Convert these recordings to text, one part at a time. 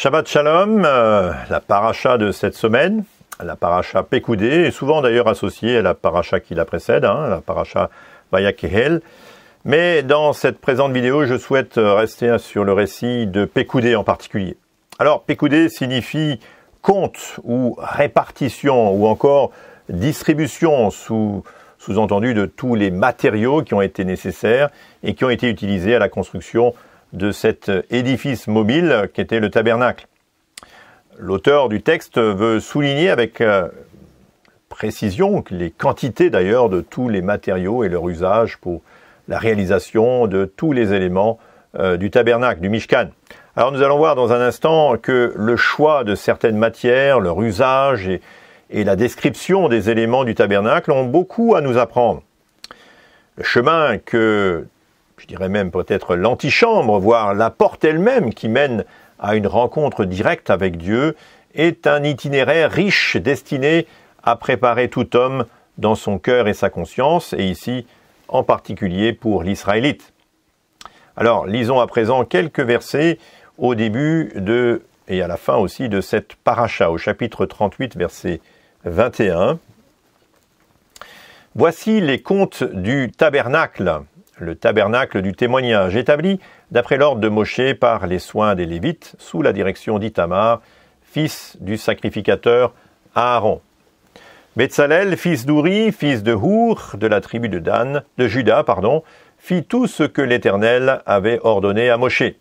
Shabbat Shalom, la paracha de cette semaine, la paracha Pekoudé, est souvent d'ailleurs associée à la paracha qui la précède, la paracha Vayakehel. Mais dans cette présente vidéo, je souhaite rester sur le récit de Pekoudé en particulier. Alors, Pekoudé signifie compte ou répartition ou encore distribution, sous-entendu de tous les matériaux qui ont été nécessaires et qui ont été utilisés à la construction de cet édifice mobile qui était le tabernacle. L'auteur du texte veut souligner avec précision les quantités d'ailleurs de tous les matériaux et leur usage pour la réalisation de tous les éléments du tabernacle, du Mishkan. Alors nous allons voir dans un instant que le choix de certaines matières, leur usage et la description des éléments du tabernacle ont beaucoup à nous apprendre. Le chemin que, je dirais même peut-être l'antichambre, voire la porte elle-même qui mène à une rencontre directe avec Dieu, est un itinéraire riche destiné à préparer tout homme dans son cœur et sa conscience, et ici en particulier pour l'Israélite. Alors, lisons à présent quelques versets au début et à la fin aussi de cette paracha, au chapitre 38, verset 21. Voici les comptes du tabernacle, le tabernacle du témoignage, établi d'après l'ordre de Moshe par les soins des Lévites, sous la direction d'Itamar, fils du sacrificateur Aaron. Betsalel, fils d'Ouri, fils de Hour, de la tribu de Juda, fit tout ce que l'Éternel avait ordonné à Moshe.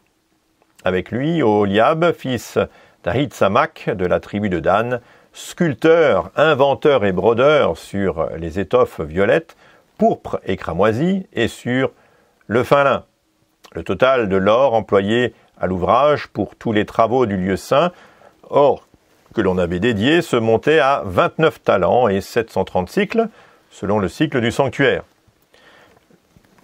Avec lui, Oholiab, fils d'Ahitsamak, de la tribu de Dan, sculpteur, inventeur et brodeur sur les étoffes violettes, pourpre et cramoisi, et sur le fin lin. Le total de l'or employé à l'ouvrage pour tous les travaux du lieu saint, or que l'on avait dédié, se montait à 29 talents et 730 cycles, selon le cycle du sanctuaire.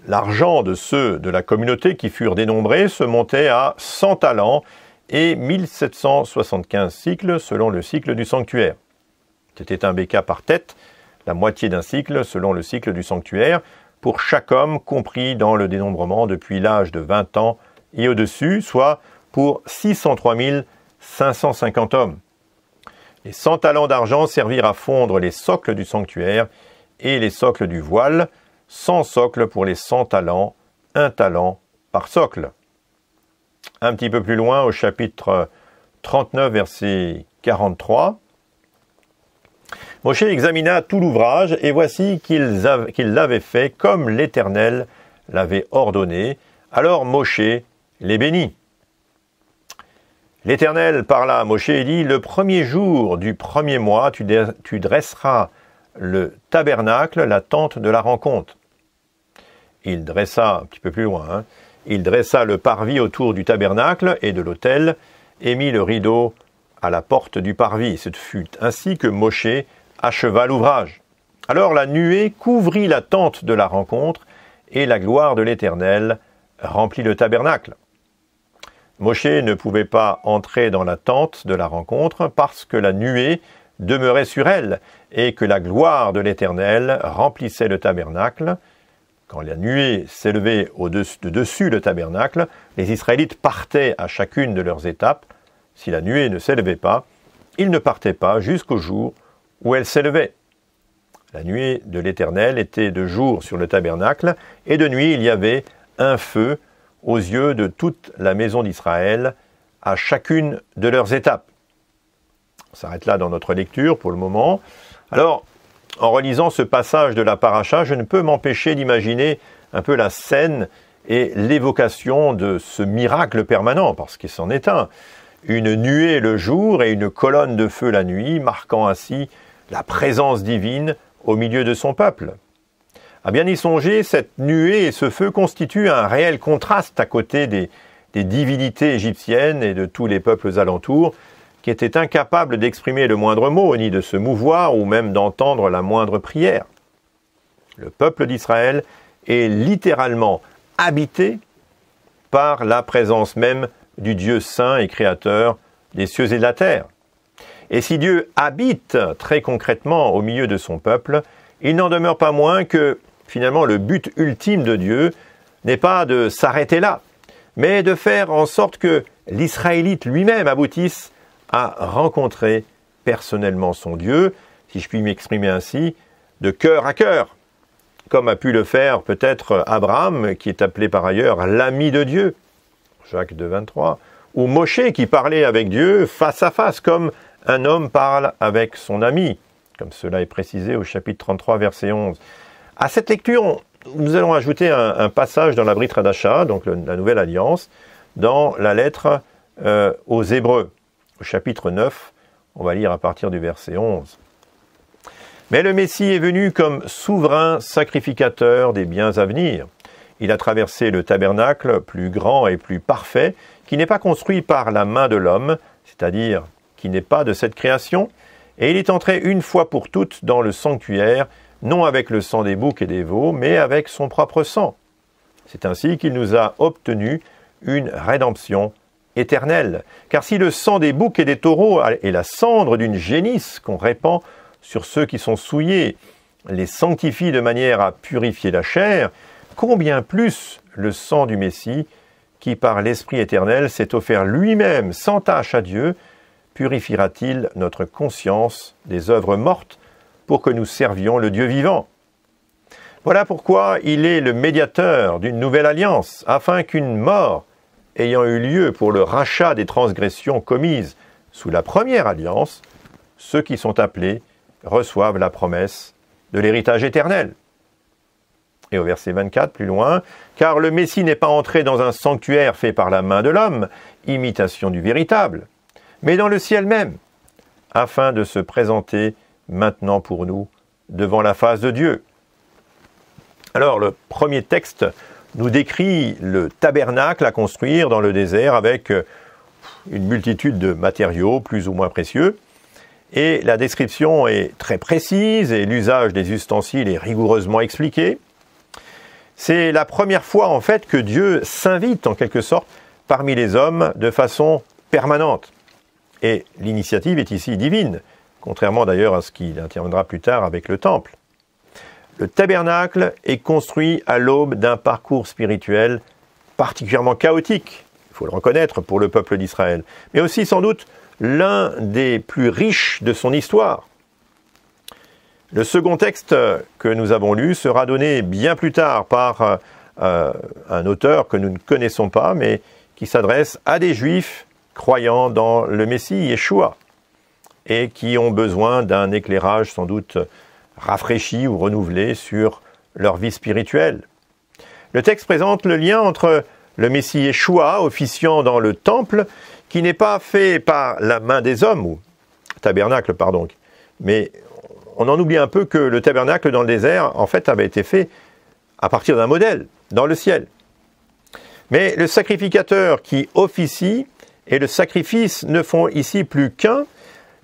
L'argent de ceux de la communauté qui furent dénombrés se montait à 100 talents et 1775 cycles, selon le cycle du sanctuaire. C'était un béka par tête, la moitié d'un cycle selon le cycle du sanctuaire, pour chaque homme compris dans le dénombrement depuis l'âge de 20 ans et au-dessus, soit pour 603 550 hommes. Les 100 talents d'argent servirent à fondre les socles du sanctuaire et les socles du voile, 100 socles pour les 100 talents, 1 talent par socle. Un petit peu plus loin, au chapitre 39, verset 43, Moshe examina tout l'ouvrage, et voici qu'il l'avait fait comme l'Éternel l'avait ordonné. Alors Moshe les bénit. L'Éternel parla à Moshe et dit, « Le premier jour du premier mois, tu dresseras le tabernacle, la tente de la rencontre. » Il dressa, un petit peu plus loin, il dressa le parvis autour du tabernacle et de l'autel, et mit le rideau à la porte du parvis. Ce fut ainsi que Moshe acheva l'ouvrage. Alors la nuée couvrit la tente de la rencontre, et la gloire de l'Éternel remplit le tabernacle. Moshe ne pouvait pas entrer dans la tente de la rencontre parce que la nuée demeurait sur elle, et que la gloire de l'Éternel remplissait le tabernacle. Quand la nuée s'élevait au-dessus le tabernacle, les Israélites partaient à chacune de leurs étapes. Si la nuée ne s'élevait pas, ils ne partaient pas jusqu'au jour où elle s'élevait. La nuée de l'Éternel était de jour sur le tabernacle, et de nuit il y avait un feu aux yeux de toute la maison d'Israël, à chacune de leurs étapes. On s'arrête là dans notre lecture pour le moment. Alors, en relisant ce passage de la paracha, je ne peux m'empêcher d'imaginer un peu la scène et l'évocation de ce miracle permanent, parce qu'il s'en est un. Une nuée le jour et une colonne de feu la nuit, marquant ainsi la présence divine au milieu de son peuple. À bien y songer, cette nuée et ce feu constituent un réel contraste à côté des divinités égyptiennes et de tous les peuples alentours, qui étaient incapables d'exprimer le moindre mot, ni de se mouvoir ou même d'entendre la moindre prière. Le peuple d'Israël est littéralement habité par la présence même du Dieu saint et créateur des cieux et de la terre. Et si Dieu habite très concrètement au milieu de son peuple, il n'en demeure pas moins que, finalement, le but ultime de Dieu n'est pas de s'arrêter là, mais de faire en sorte que l'Israélite lui-même aboutisse à rencontrer personnellement son Dieu, si je puis m'exprimer ainsi, de cœur à cœur, comme a pu le faire peut-être Abraham, qui est appelé par ailleurs l'ami de Dieu, Jacques 2, 23, ou Moshe qui parlait avec Dieu face à face, comme un homme parle avec son ami, comme cela est précisé au chapitre 33, verset 11. À cette lecture, nous allons ajouter un passage dans la Brit Hadasha, donc la Nouvelle Alliance, dans la lettre aux Hébreux, au chapitre 9, on va lire à partir du verset 11. Mais le Messie est venu comme souverain sacrificateur des biens à venir. Il a traversé le tabernacle plus grand et plus parfait, qui n'est pas construit par la main de l'homme, c'est-à-dire qui n'est pas de cette création, et il est entré une fois pour toutes dans le sanctuaire, non avec le sang des boucs et des veaux, mais avec son propre sang. C'est ainsi qu'il nous a obtenu une rédemption éternelle. Car si le sang des boucs et des taureaux est la cendre d'une génisse qu'on répand sur ceux qui sont souillés, les sanctifie de manière à purifier la chair, combien plus le sang du Messie, qui par l'Esprit éternel s'est offert lui-même sans tache à Dieu, purifiera-t-il notre conscience des œuvres mortes pour que nous servions le Dieu vivant. Voilà pourquoi il est le médiateur d'une nouvelle alliance, afin qu'une mort ayant eu lieu pour le rachat des transgressions commises sous la première alliance, ceux qui sont appelés reçoivent la promesse de l'héritage éternel. Et au verset 24, plus loin, « Car le Messie n'est pas entré dans un sanctuaire fait par la main de l'homme, imitation du véritable, mais dans le ciel même, afin de se présenter maintenant pour nous devant la face de Dieu. » Alors, le premier texte nous décrit le tabernacle à construire dans le désert avec une multitude de matériaux plus ou moins précieux. Et la description est très précise et l'usage des ustensiles est rigoureusement expliqué. C'est la première fois en fait que Dieu s'invite en quelque sorte parmi les hommes de façon permanente. Et l'initiative est ici divine, contrairement d'ailleurs à ce qui interviendra plus tard avec le temple. Le tabernacle est construit à l'aube d'un parcours spirituel particulièrement chaotique, il faut le reconnaître pour le peuple d'Israël, mais aussi sans doute l'un des plus riches de son histoire. Le second texte que nous avons lu sera donné bien plus tard par un auteur que nous ne connaissons pas, mais qui s'adresse à des Juifs croyant dans le Messie, Yeshua, et qui ont besoin d'un éclairage sans doute rafraîchi ou renouvelé sur leur vie spirituelle. Le texte présente le lien entre le Messie Yeshua, officiant dans le temple, qui n'est pas fait par la main des hommes, ou tabernacle, pardon, mais on en oublie un peu que le tabernacle dans le désert, en fait, avait été fait à partir d'un modèle, dans le ciel. Mais le sacrificateur qui officie et le sacrifice ne font ici plus qu'un,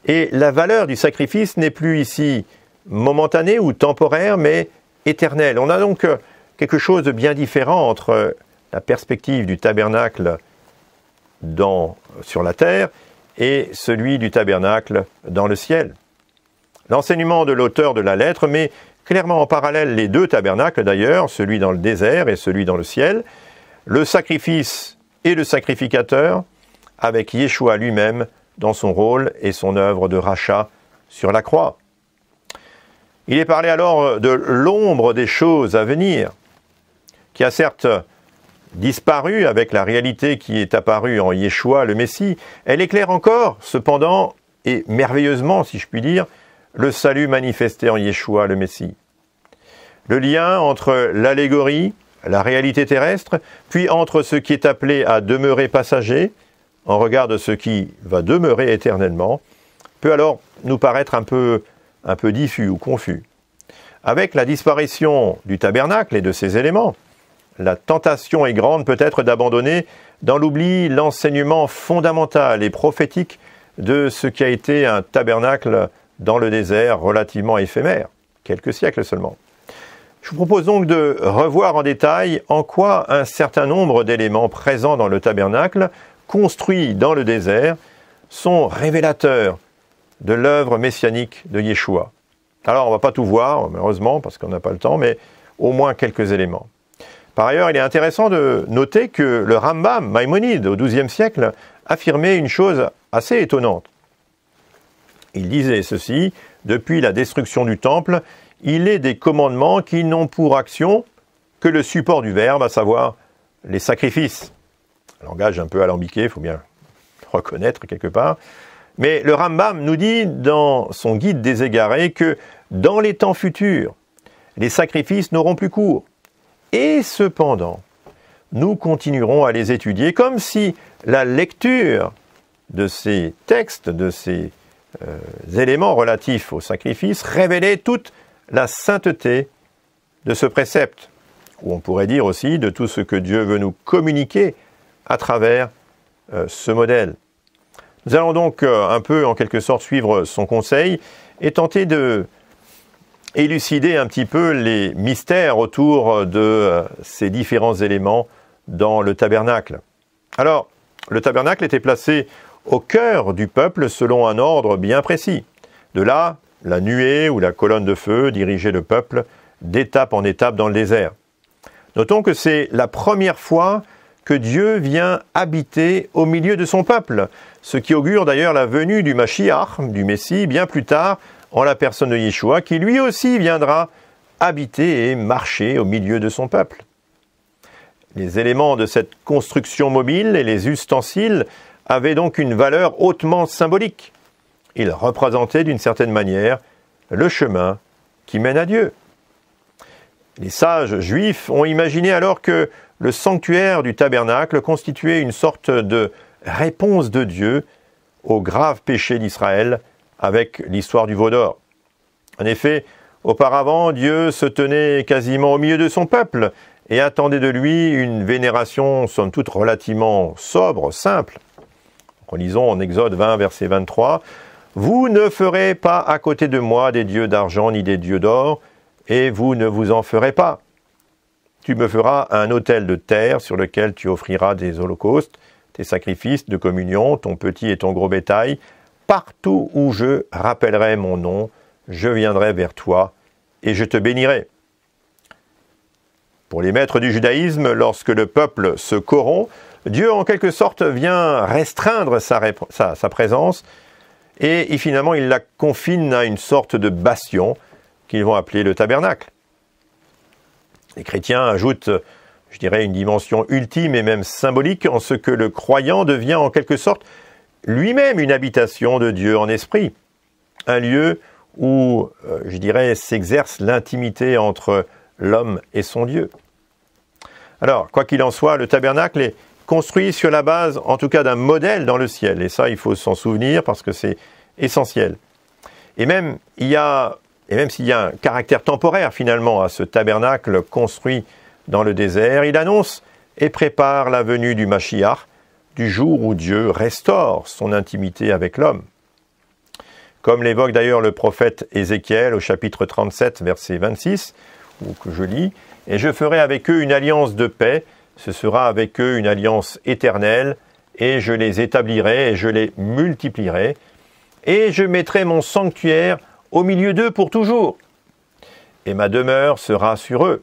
et la valeur du sacrifice n'est plus ici momentanée ou temporaire, mais éternelle. On a donc quelque chose de bien différent entre la perspective du tabernacle sur la terre et celui du tabernacle dans le ciel. L'enseignement de l'auteur de la lettre met clairement en parallèle les deux tabernacles d'ailleurs, celui dans le désert et celui dans le ciel, le sacrifice et le sacrificateur, avec Yeshua lui-même dans son rôle et son œuvre de rachat sur la croix. Il est parlé alors de l'ombre des choses à venir, qui a certes disparu avec la réalité qui est apparue en Yeshua le Messie. Elle éclaire encore, cependant, et merveilleusement si je puis dire, le salut manifesté en Yeshua le Messie. Le lien entre l'allégorie, la réalité terrestre, puis entre ce qui est appelé à demeurer passager, en regard de ce qui va demeurer éternellement, peut alors nous paraître un peu diffus ou confus. Avec la disparition du tabernacle et de ses éléments, la tentation est grande peut-être d'abandonner dans l'oubli l'enseignement fondamental et prophétique de ce qui a été un tabernacle dans le désert relativement éphémère, quelques siècles seulement. Je vous propose donc de revoir en détail en quoi un certain nombre d'éléments présents dans le tabernacle, construits dans le désert, sont révélateurs de l'œuvre messianique de Yeshua. Alors on ne va pas tout voir, malheureusement, parce qu'on n'a pas le temps, mais au moins quelques éléments. Par ailleurs, il est intéressant de noter que le Rambam, Maïmonide, au XIIe siècle, affirmait une chose assez étonnante. Il disait ceci: depuis la destruction du temple, il est des commandements qui n'ont pour action que le support du verbe, à savoir les sacrifices. Un langage un peu alambiqué, il faut bien le reconnaître quelque part. Mais le Rambam nous dit dans son guide des égarés que dans les temps futurs, les sacrifices n'auront plus cours. Et cependant, nous continuerons à les étudier comme si la lecture de ces textes, de ces éléments relatifs au sacrifice révélait toute la sainteté de ce précepte, ou on pourrait dire aussi de tout ce que Dieu veut nous communiquer à travers ce modèle. Nous allons donc un peu, en quelque sorte, suivre son conseil et tenter de élucider un petit peu les mystères autour de ces différents éléments dans le tabernacle. Alors, le tabernacle était placé au cœur du peuple selon un ordre bien précis. De là, la nuée ou la colonne de feu dirigeait le peuple d'étape en étape dans le désert. Notons que c'est la première fois que Dieu vient habiter au milieu de son peuple, ce qui augure d'ailleurs la venue du Mashiach, du Messie, bien plus tard, en la personne de Yeshua, qui lui aussi viendra habiter et marcher au milieu de son peuple. Les éléments de cette construction mobile et les ustensiles avaient donc une valeur hautement symbolique. Ils représentaient d'une certaine manière le chemin qui mène à Dieu. Les sages juifs ont imaginé alors que le sanctuaire du tabernacle constituait une sorte de réponse de Dieu au grave péché d'Israël avec l'histoire du veau d'or. En effet, auparavant, Dieu se tenait quasiment au milieu de son peuple et attendait de lui une vénération somme toute relativement sobre, simple. Relisons en Exode 20, verset 23. « Vous ne ferez pas à côté de moi des dieux d'argent ni des dieux d'or, et vous ne vous en ferez pas. Tu me feras un autel de terre sur lequel tu offriras des holocaustes, tes sacrifices de communion, ton petit et ton gros bétail. Partout où je rappellerai mon nom, je viendrai vers toi et je te bénirai. » Pour les maîtres du judaïsme, lorsque le peuple se corrompt, Dieu en quelque sorte vient restreindre sa présence et finalement il la confine à une sorte de bastion qu'ils vont appeler le tabernacle. Les chrétiens ajoutent, je dirais, une dimension ultime et même symbolique en ce que le croyant devient en quelque sorte lui-même une habitation de Dieu en esprit, un lieu où, je dirais, s'exerce l'intimité entre l'homme et son Dieu. Alors, quoi qu'il en soit, le tabernacle est construit sur la base, en tout cas, d'un modèle dans le ciel, et ça, il faut s'en souvenir parce que c'est essentiel. Et même s'il y a un caractère temporaire finalement à ce tabernacle construit dans le désert, il annonce et prépare la venue du Mashiach, du jour où Dieu restaure son intimité avec l'homme. Comme l'évoque d'ailleurs le prophète Ézéchiel au chapitre 37, verset 26, ou que je lis, « Et je ferai avec eux une alliance de paix, ce sera avec eux une alliance éternelle, et je les établirai et je les multiplierai, et je mettrai mon sanctuaire au milieu d'eux pour toujours. Et ma demeure sera sur eux,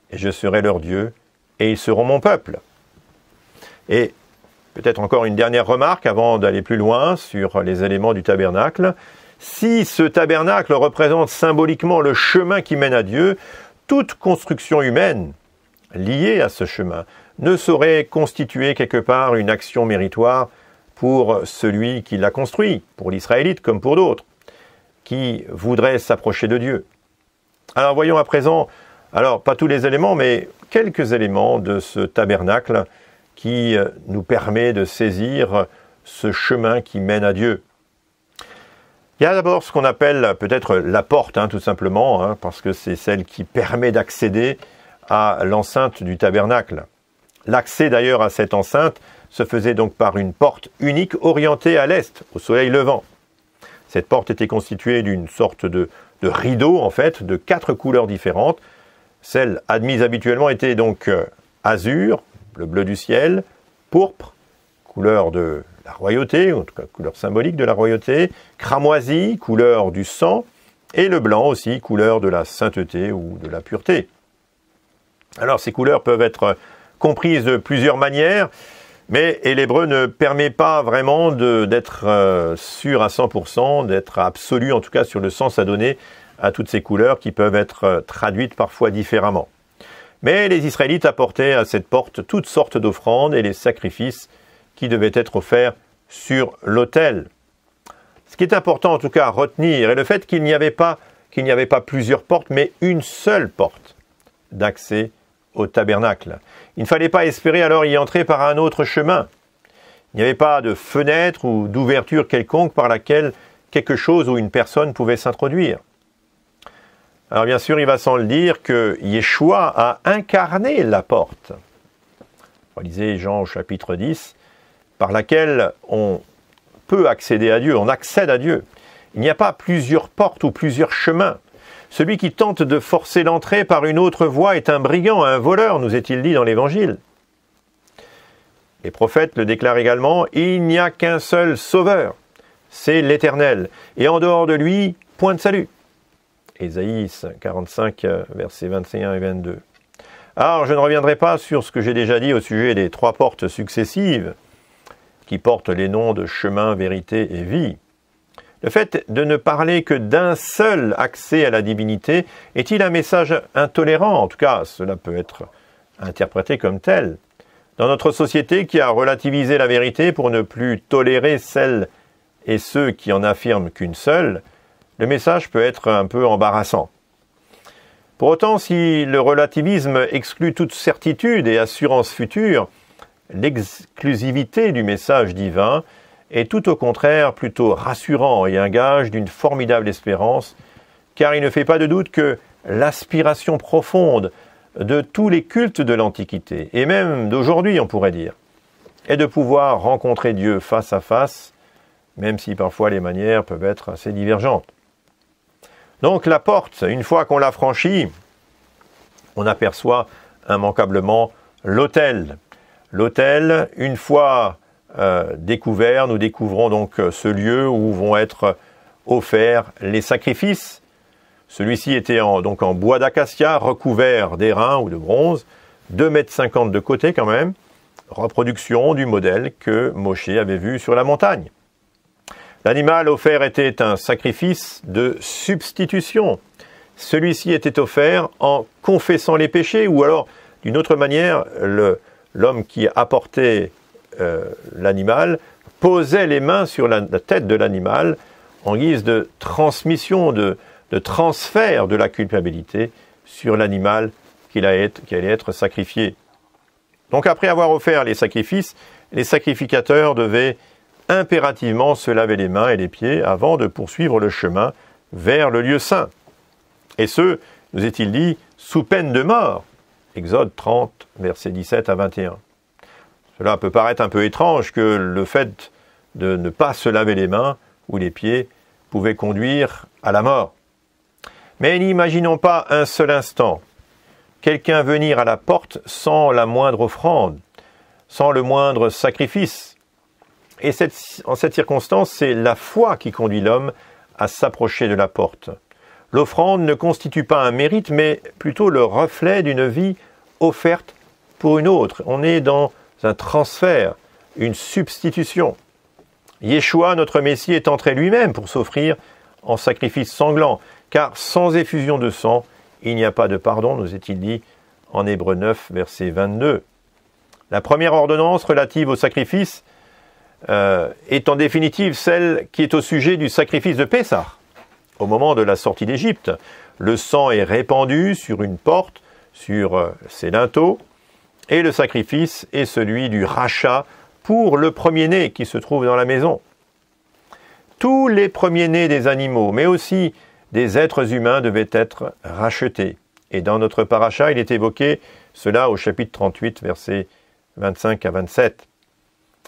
et je serai leur Dieu, et ils seront mon peuple. » Et peut-être encore une dernière remarque avant d'aller plus loin sur les éléments du tabernacle. Si ce tabernacle représente symboliquement le chemin qui mène à Dieu, toute construction humaine liée à ce chemin ne saurait constituer quelque part une action méritoire pour celui qui l'a construit, pour l'Israélite comme pour d'autres, qui voudraient s'approcher de Dieu. Alors voyons à présent, alors pas tous les éléments, mais quelques éléments de ce tabernacle qui nous permet de saisir ce chemin qui mène à Dieu. Il y a d'abord ce qu'on appelle peut-être la porte, tout simplement, parce que c'est celle qui permet d'accéder à l'enceinte du tabernacle. L'accès d'ailleurs à cette enceinte se faisait donc par une porte unique orientée à l'est, au soleil levant. Cette porte était constituée d'une sorte de rideau, en fait, de 4 couleurs différentes. Celle admise habituellement était donc azur, le bleu du ciel, pourpre, couleur de la royauté, en tout cas couleur symbolique de la royauté, cramoisi, couleur du sang, et le blanc aussi, couleur de la sainteté ou de la pureté. Alors ces couleurs peuvent être comprises de plusieurs manières, et l'hébreu ne permet pas vraiment d'être sûr à 100%, d'être absolu en tout cas sur le sens à donner à toutes ces couleurs qui peuvent être traduites parfois différemment. Mais les Israélites apportaient à cette porte toutes sortes d'offrandes et les sacrifices qui devaient être offerts sur l'autel. Ce qui est important en tout cas à retenir est le fait qu'il n'y avait pas plusieurs portes, mais une seule porte d'accès au tabernacle. Il ne fallait pas espérer alors y entrer par un autre chemin. Il n'y avait pas de fenêtre ou d'ouverture quelconque par laquelle quelque chose ou une personne pouvait s'introduire. Alors bien sûr, il va sans le dire que Yeshua a incarné la porte. Lisez Jean au chapitre 10, par laquelle on peut accéder à Dieu, on accède à Dieu. Il n'y a pas plusieurs portes ou plusieurs chemins. Celui qui tente de forcer l'entrée par une autre voie est un brigand, un voleur, nous est-il dit dans l'Évangile. Les prophètes le déclarent également, il n'y a qu'un seul sauveur, c'est l'Éternel, et en dehors de lui, point de salut. Ésaïe 45, versets 21 et 22. Alors, je ne reviendrai pas sur ce que j'ai déjà dit au sujet des 3 portes successives, qui portent les noms de chemin, vérité et vie. Le fait de ne parler que d'un seul accès à la divinité est-il un message intolérant? En tout cas, cela peut être interprété comme tel. Dans notre société qui a relativisé la vérité pour ne plus tolérer celles et ceux qui en affirment qu'une seule, le message peut être un peu embarrassant. Pour autant, si le relativisme exclut toute certitude et assurance future, l'exclusivité du message divin est tout au contraire plutôt rassurant et un gage d'une formidable espérance, car il ne fait pas de doute que l'aspiration profonde de tous les cultes de l'Antiquité, et même d'aujourd'hui on pourrait dire, est de pouvoir rencontrer Dieu face à face, même si parfois les manières peuvent être assez divergentes. Donc la porte, une fois qu'on l'a franchie, on aperçoit immanquablement l'autel. L'autel, une fois découvert, nous découvrons donc ce lieu où vont être offerts les sacrifices. Celui-ci était donc en bois d'acacia, recouvert d'airain ou de bronze, 2,50 m de côté quand même, reproduction du modèle que Moshe avait vu sur la montagne. L'animal offert était un sacrifice de substitution. Celui-ci était offert en confessant les péchés, ou alors, d'une autre manière, l'homme qui apportait l'animal posait les mains sur la tête de l'animal en guise de transmission, de transfert de la culpabilité sur l'animal qui allait être sacrifié. Donc après avoir offert les sacrifices, les sacrificateurs devaient impérativement se laver les mains et les pieds avant de poursuivre le chemin vers le lieu saint. Et ce, nous est-il dit, sous peine de mort. Exode 30, versets 17 à 21. Cela peut paraître un peu étrange que le fait de ne pas se laver les mains ou les pieds pouvait conduire à la mort. Mais n'imaginons pas un seul instant quelqu'un venir à la porte sans la moindre offrande, sans le moindre sacrifice. Et en cette circonstance, c'est la foi qui conduit l'homme à s'approcher de la porte. L'offrande ne constitue pas un mérite, mais plutôt le reflet d'une vie offerte pour une autre. On est dans un transfert, une substitution. Yeshua, notre Messie, est entré lui-même pour s'offrir en sacrifice sanglant, car sans effusion de sang, il n'y a pas de pardon, nous est-il dit en Hébreux 9, verset 22. La première ordonnance relative au sacrifice est en définitive celle qui est au sujet du sacrifice de Pessah. Au moment de la sortie d'Égypte, le sang est répandu sur une porte, sur ses linteaux, et le sacrifice est celui du rachat pour le premier-né qui se trouve dans la maison. Tous les premiers-nés des animaux, mais aussi des êtres humains, devaient être rachetés. Et dans notre paracha, il est évoqué cela au chapitre 38, versets 25 à 27.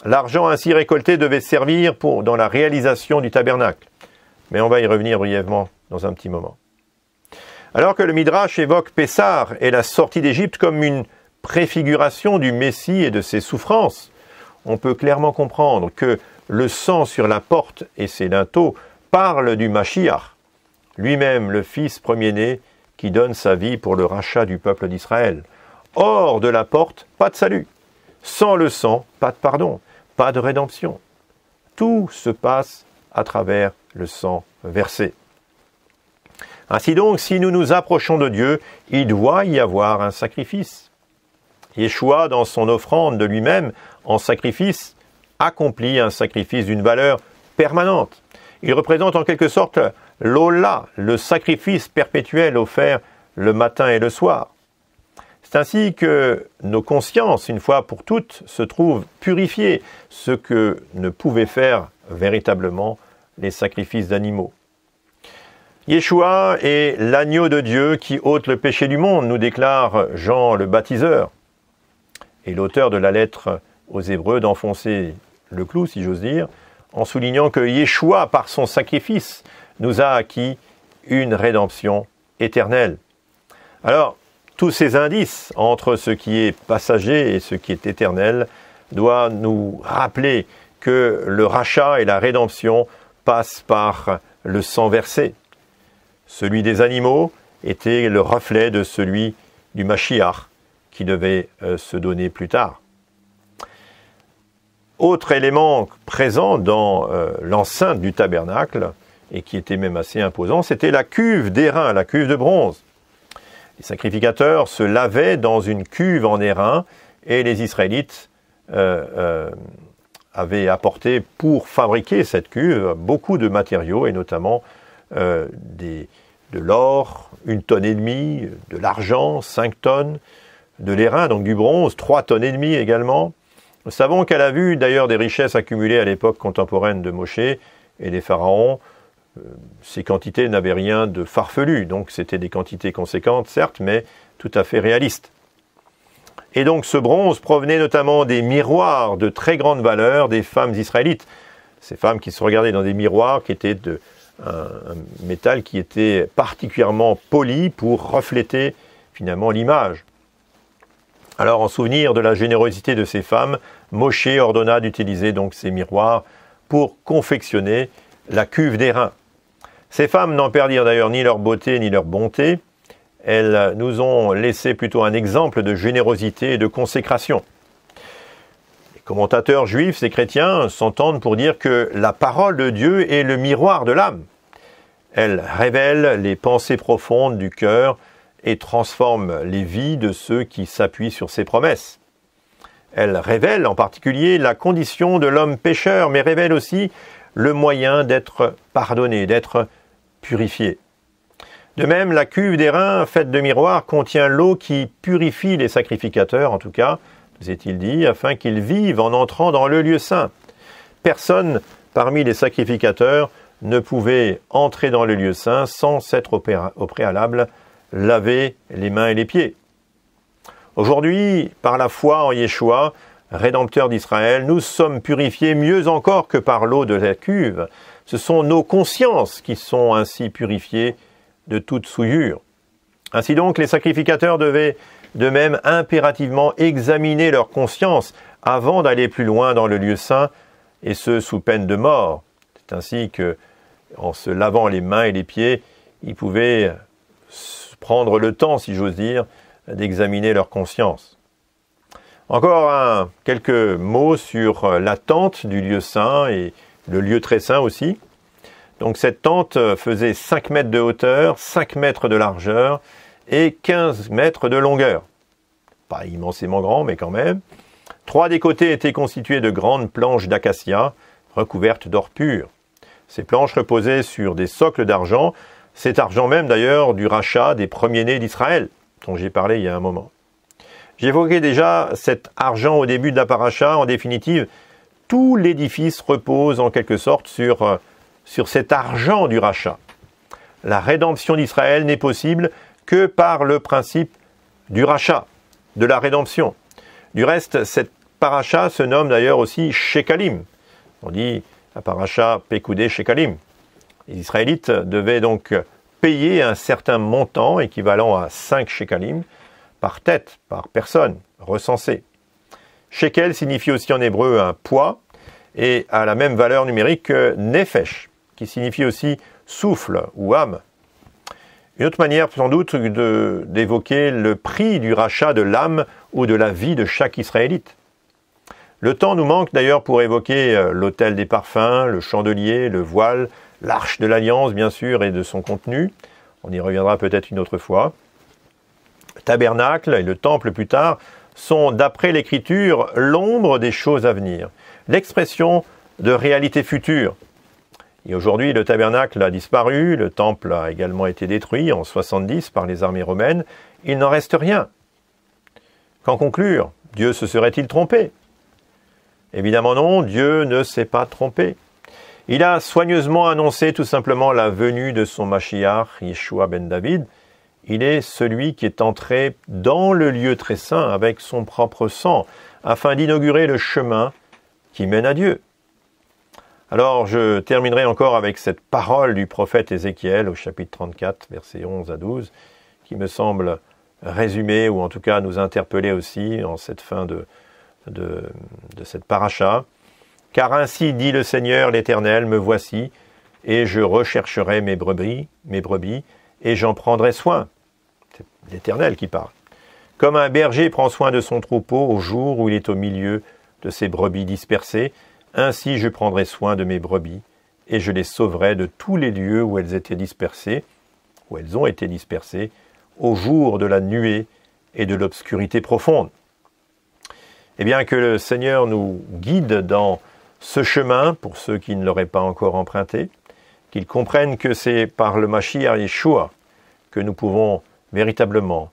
L'argent ainsi récolté devait servir dans la réalisation du tabernacle. Mais on va y revenir brièvement dans un petit moment. Alors que le Midrash évoque Pessah et la sortie d'Égypte comme une préfiguration du Messie et de ses souffrances, on peut clairement comprendre que le sang sur la porte et ses linteaux parle du Mashiach, lui-même le fils premier-né qui donne sa vie pour le rachat du peuple d'Israël. hors de la porte, pas de salut. Sans le sang, pas de pardon, pas de rédemption. Tout se passe à travers le sang versé. Ainsi donc, si nous nous approchons de Dieu, il doit y avoir un sacrifice. Yeshua, dans son offrande de lui-même en sacrifice, accomplit un sacrifice d'une valeur permanente. Il représente en quelque sorte l'Ola, le sacrifice perpétuel offert le matin et le soir. C'est ainsi que nos consciences, une fois pour toutes, se trouvent purifiées, ce que ne pouvaient faire véritablement les sacrifices d'animaux. Yeshua est l'agneau de Dieu qui ôte le péché du monde, nous déclare Jean le baptiseur. Et l'auteur de la lettre aux Hébreux d'enfoncer le clou, si j'ose dire, en soulignant que Yeshua, par son sacrifice, nous a acquis une rédemption éternelle. Alors, tous ces indices entre ce qui est passager et ce qui est éternel doivent nous rappeler que le rachat et la rédemption passent par le sang versé. Celui des animaux était le reflet de celui du Mashiach qui devait se donner plus tard. Autre élément présent dans l'enceinte du tabernacle, et qui était même assez imposant, c'était la cuve d'airain, la cuve de bronze. Les sacrificateurs se lavaient dans une cuve en airain, et les Israélites avaient apporté pour fabriquer cette cuve beaucoup de matériaux, et notamment de l'or, 1,5 tonnes, de l'argent, 5 tonnes, de l'airain, donc du bronze, 3,5 tonnes également. Nous savons qu'à la vue d'ailleurs des richesses accumulées à l'époque contemporaine de Moshe et des pharaons, ces quantités n'avaient rien de farfelu, donc c'était des quantités conséquentes, certes, mais tout à fait réalistes. Et donc ce bronze provenait notamment des miroirs de très grande valeur des femmes israélites. Ces femmes qui se regardaient dans des miroirs qui étaient un métal qui était particulièrement poli pour refléter finalement l'image. Alors en souvenir de la générosité de ces femmes, Moshe ordonna d'utiliser donc ces miroirs pour confectionner la cuve d'airain. Ces femmes n'en perdirent d'ailleurs ni leur beauté ni leur bonté. Elles nous ont laissé plutôt un exemple de générosité et de consécration. Les commentateurs juifs et chrétiens s'entendent pour dire que la parole de Dieu est le miroir de l'âme. Elle révèle les pensées profondes du cœur et transforme les vies de ceux qui s'appuient sur ses promesses. Elle révèle en particulier la condition de l'homme pécheur, mais révèle aussi le moyen d'être pardonné, d'être purifié. De même, la cuve d'airain faite de miroirs contient l'eau qui purifie les sacrificateurs, en tout cas, nous est-il dit, afin qu'ils vivent en entrant dans le lieu saint. Personne parmi les sacrificateurs ne pouvait entrer dans le lieu saint sans s'être au préalable laver les mains et les pieds. Aujourd'hui, par la foi en Yeshua, Rédempteur d'Israël, nous sommes purifiés mieux encore que par l'eau de la cuve. Ce sont nos consciences qui sont ainsi purifiées de toute souillure. Ainsi donc, les sacrificateurs devaient de même impérativement examiner leur conscience avant d'aller plus loin dans le lieu saint, et ce sous peine de mort. C'est ainsi que, en se lavant les mains et les pieds, ils pouvaient prendre le temps, si j'ose dire, d'examiner leur conscience. Encore quelques mots sur la tente du lieu saint et le lieu très saint aussi. Donc cette tente faisait 5 mètres de hauteur, 5 mètres de largeur et 15 mètres de longueur. Pas immensément grand, mais quand même. 3 des côtés étaient constitués de grandes planches d'acacia recouvertes d'or pur. Ces planches reposaient sur des socles d'argent, cet argent même d'ailleurs du rachat des premiers-nés d'Israël, dont j'ai parlé il y a un moment. J'évoquais déjà cet argent au début de la paracha. En définitive, tout l'édifice repose en quelque sorte sur cet argent du rachat. La rédemption d'Israël n'est possible que par le principe du rachat, de la rédemption. Du reste, cette paracha se nomme d'ailleurs aussi Shekalim. On dit la paracha Pekoudé Shekalim. Les Israélites devaient donc payer un certain montant équivalent à 5 Shekalim par tête, par personne, recensée. Shekel signifie aussi en hébreu un poids et a la même valeur numérique que Nefesh, qui signifie aussi souffle ou âme. Une autre manière, sans doute, d'évoquer le prix du rachat de l'âme ou de la vie de chaque Israélite. Le temps nous manque d'ailleurs pour évoquer l'autel des parfums, le chandelier, le voile, l'arche de l'alliance, bien sûr, et de son contenu. On y reviendra peut-être une autre fois. Le tabernacle et le temple plus tard sont, d'après l'Écriture, l'ombre des choses à venir, l'expression de réalités futures. Et aujourd'hui, le tabernacle a disparu, le temple a également été détruit en 70 par les armées romaines. Il n'en reste rien. Qu'en conclure? Dieu se serait-il trompé? Évidemment non, Dieu ne s'est pas trompé. Il a soigneusement annoncé tout simplement la venue de son Mashiach, Yeshua ben David. Il est celui qui est entré dans le lieu très saint avec son propre sang, afin d'inaugurer le chemin qui mène à Dieu. Alors je terminerai encore avec cette parole du prophète Ézéchiel au chapitre 34, versets 11 à 12, qui me semble résumer ou en tout cas nous interpeller aussi en cette fin de cette paracha. Car ainsi dit le Seigneur l'Éternel, me voici, et je rechercherai mes brebis, et j'en prendrai soin. C'est l'Éternel qui parle. Comme un berger prend soin de son troupeau au jour où il est au milieu de ses brebis dispersées, ainsi je prendrai soin de mes brebis, et je les sauverai de tous les lieux où elles étaient dispersées, où elles ont été dispersées, au jour de la nuée et de l'obscurité profonde. Eh bien, que le Seigneur nous guide dans ce chemin, pour ceux qui ne l'auraient pas encore emprunté, qu'ils comprennent que c'est par le Mashiach Yeshua que nous pouvons véritablement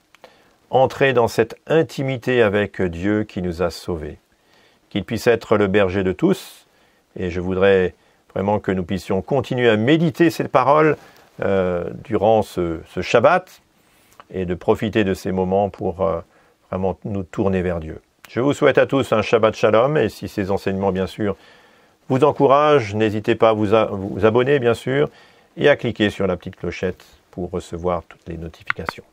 entrer dans cette intimité avec Dieu qui nous a sauvés. Qu'il puisse être le berger de tous, et je voudrais vraiment que nous puissions continuer à méditer ces paroles durant ce Shabbat, et de profiter de ces moments pour vraiment nous tourner vers Dieu. Je vous souhaite à tous un Shabbat Shalom, et si ces enseignements, bien sûr, vous encouragent, n'hésitez pas à vous abonner, bien sûr, et à cliquer sur la petite clochette pour recevoir toutes les notifications.